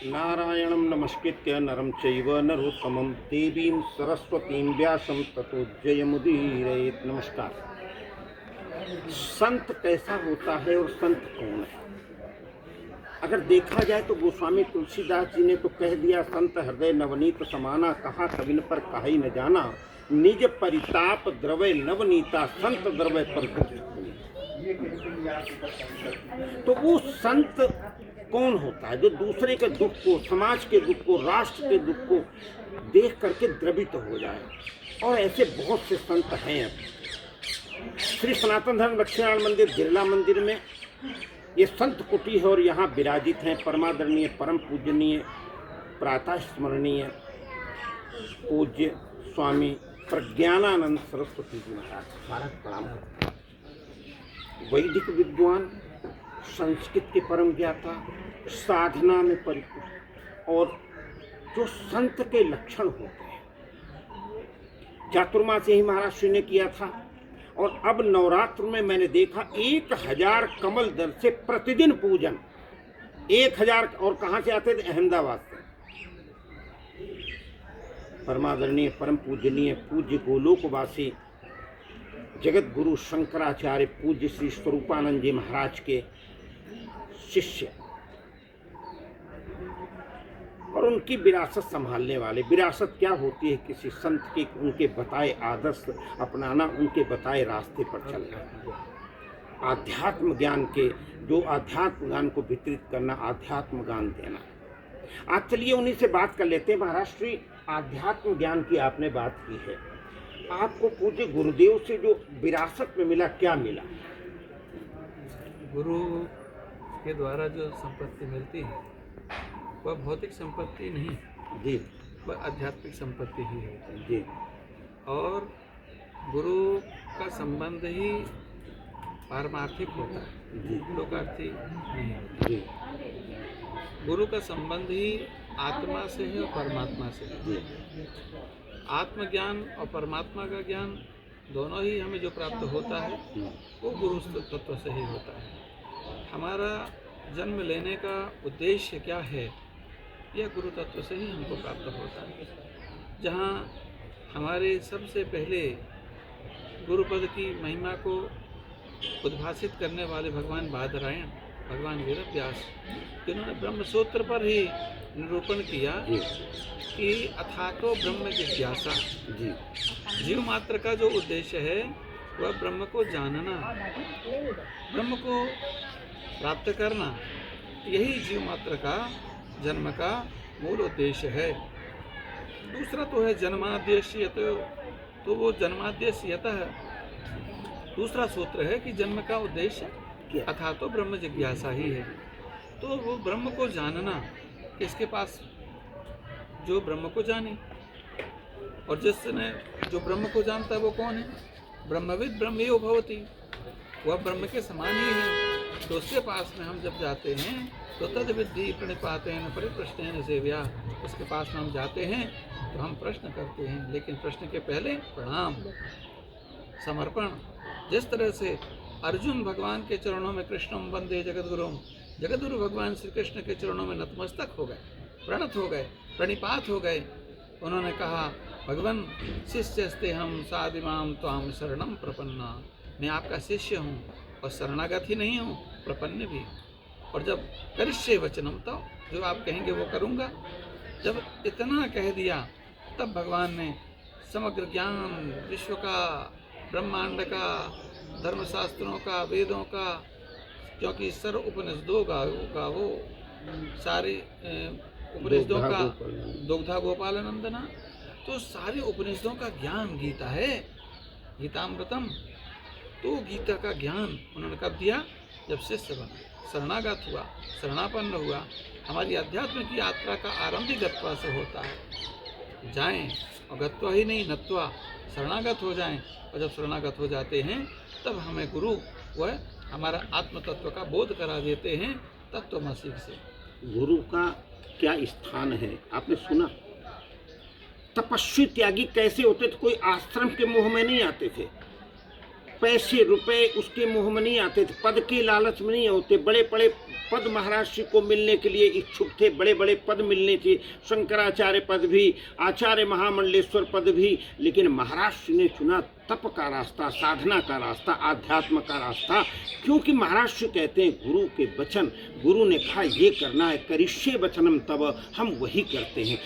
नारायणं नमस्कृत्य नरं चैव नरोत्तमं देवीं सरस्वतीं व्यासं ततो जयमुदीरयेत्। नमस्कार। संत कैसा होता है और संत कौन है? अगर देखा जाए तो गोस्वामी तुलसीदास जी ने तो कह दिया, संत हृदय नवनीत समाना, कहा कविन पर काहि न जाना, निज परिताप द्रवय नवनीता, संत द्रवय पर दुख। तो वो संत कौन होता है जो दूसरे के दुख को, समाज के दुख को, राष्ट्र के दुख को देख करके द्रवित हो जाए। और ऐसे बहुत से संत हैं। श्री सनातन धर्म दक्षिणायन मंदिर बिरला मंदिर में ये संत कुटी है और यहाँ विराजित हैं परमादरणीय परम पूजनीय प्रातः स्मरणीय पूज्य स्वामी प्रज्ञानानंद सरस्वती जी महाराज। भारत प्रणाम। वैदिक विद्वान, संस्कृत के परम ज्ञाता, साधना में परिपूर्ण, और जो संत के लक्षण होते हैं। चातुर्मास्य ही महाराज श्री ने किया था, और अब नवरात्र में मैंने देखा 1000 कमल दल से प्रतिदिन पूजन। 1000 और कहाँ से आते थे? अहमदाबाद से। परमादरणीय परम पूजनीय पूज्य गोलोकवासी जगत गुरु शंकराचार्य पूज्य श्री स्वरूपानंद जी महाराज के शिष्य और उनकी विरासत संभालने वाले। विरासत क्या होती है? किसी संत के उनके बताए आदर्श अपनाना, उनके बताए रास्ते पर चलना, आध्यात्म ज्ञान के, जो आध्यात्म ज्ञान को वितरित करना, आध्यात्म ज्ञान देना। आज चलिए उन्हीं से बात कर लेते हैं। महाराज श्री, आध्यात्म ज्ञान की आपने बात की है, आपको पूज्य गुरुदेव से जो विरासत में मिला, क्या मिला? गुरु के द्वारा जो संपत्ति मिलती है वह भौतिक संपत्ति नहीं जी, वह आध्यात्मिक संपत्ति ही होती है जी। और गुरु का संबंध ही पारमार्थिक होता है जी, लोकार्थी नहीं होता। जी, गुरु का संबंध ही आत्मा से है और परमात्मा से है। जी, आत्मज्ञान और परमात्मा का ज्ञान दोनों ही हमें जो प्राप्त होता है वो गुरु तत्व से ही होता है। हमारा जन्म लेने का उद्देश्य क्या है, यह गुरु तत्व से ही हमको प्राप्त होता है। जहाँ हमारे सबसे पहले गुरुपद की महिमा को उद्भासित करने वाले भगवान बादरायण, भगवान वेद व्यास, जिन्होंने ब्रह्म सूत्र पर ही निरूपण किया कि अथातो ब्रह्म जिज्ञासा, जीव मात्र का जो उद्देश्य है वह ब्रह्म को जानना, ब्रह्म को प्राप्त करना, यही जीव मात्र का जन्म का मूल उद्देश्य है। दूसरा तो है जन्माद्यस्य, तो वो जन्माद्यस्यत है। दूसरा सूत्र है कि जन्म का उद्देश्य अथा तो ब्रह्म जिज्ञासा ही है। तो वो ब्रह्म को जानना, किसके पास? जो ब्रह्म को जाने। और जिसने जो ब्रह्म को जानता है वो कौन है? ब्रह्मविद ब्रह्मयो भवति, वह ब्रह्म के समान ही है। तो उसके पास में हम जब जाते हैं तो तद विद्धि प्रणिपाते हैं परिप्रश्न सेव्या, उसके पास में हम जाते हैं तो हम प्रश्न करते हैं, लेकिन प्रश्न के पहले प्रणाम, समर्पण। जिस तरह से अर्जुन भगवान के चरणों में कृष्णम वंदे जगद्गुरुम, जगद्गुरु भगवान श्री कृष्ण के चरणों में नतमस्तक हो गए, प्रणत हो गए, प्रणिपात हो गए। उन्होंने कहा, भगवान शिष्यस्ते हम सादिमाम त्वाम शरणम प्रपन्ना, मैं आपका शिष्य हूँ और शरणागत ही नहीं हूँ, प्रपन्न भी। और जब करिष्ये वचनम, तो जो आप कहेंगे वो करूँगा। जब इतना कह दिया तब भगवान ने समग्र ज्ञान विश्व का, ब्रह्मांड का, धर्मशास्त्रों का, वेदों का, क्योंकि सर्व उपनिषदों का वो सारे उपनिषदों का, दुग्धा गोपालनंदना, तो सारे उपनिषदों का ज्ञान गीता है, गीतामृतम। तो गीता का ज्ञान उन्होंने कब दिया? जब शिष्य बना, शरणागत हुआ, शरणापन्न हुआ। हमारी अध्यात्म की यात्रा का आरंभ ही गत्वा से होता है। जाएं और गत्वा ही नहीं, नत्वा, शरणागत हो जाएं। और जब शरणागत हो जाते हैं तब हमें गुरु वह हमारा आत्म तत्व का बोध करा देते हैं तत्वमसि से। गुरु का क्या स्थान है? आपने सुना तपस्वी त्यागी कैसे होते थे? कोई आश्रम के मुँह में नहीं आते थे, पैसे रुपए उसके मुँह में नहीं आते थे, पद के लालच में नहीं होते, बड़े बड़े पद महाराज जी को मिलने के लिए इच्छुक थे, बड़े बड़े पद मिलने थे, शंकराचार्य पद भी, आचार्य महामंडलेश्वर पद भी, लेकिन महाराज जी ने चुना तप का रास्ता, साधना का रास्ता, आध्यात्म का रास्ता। क्योंकि महाराज जी कहते हैं गुरु के वचन, गुरु ने कहा ये करना है, करिष्ये वचनम तब, हम वही करते हैं।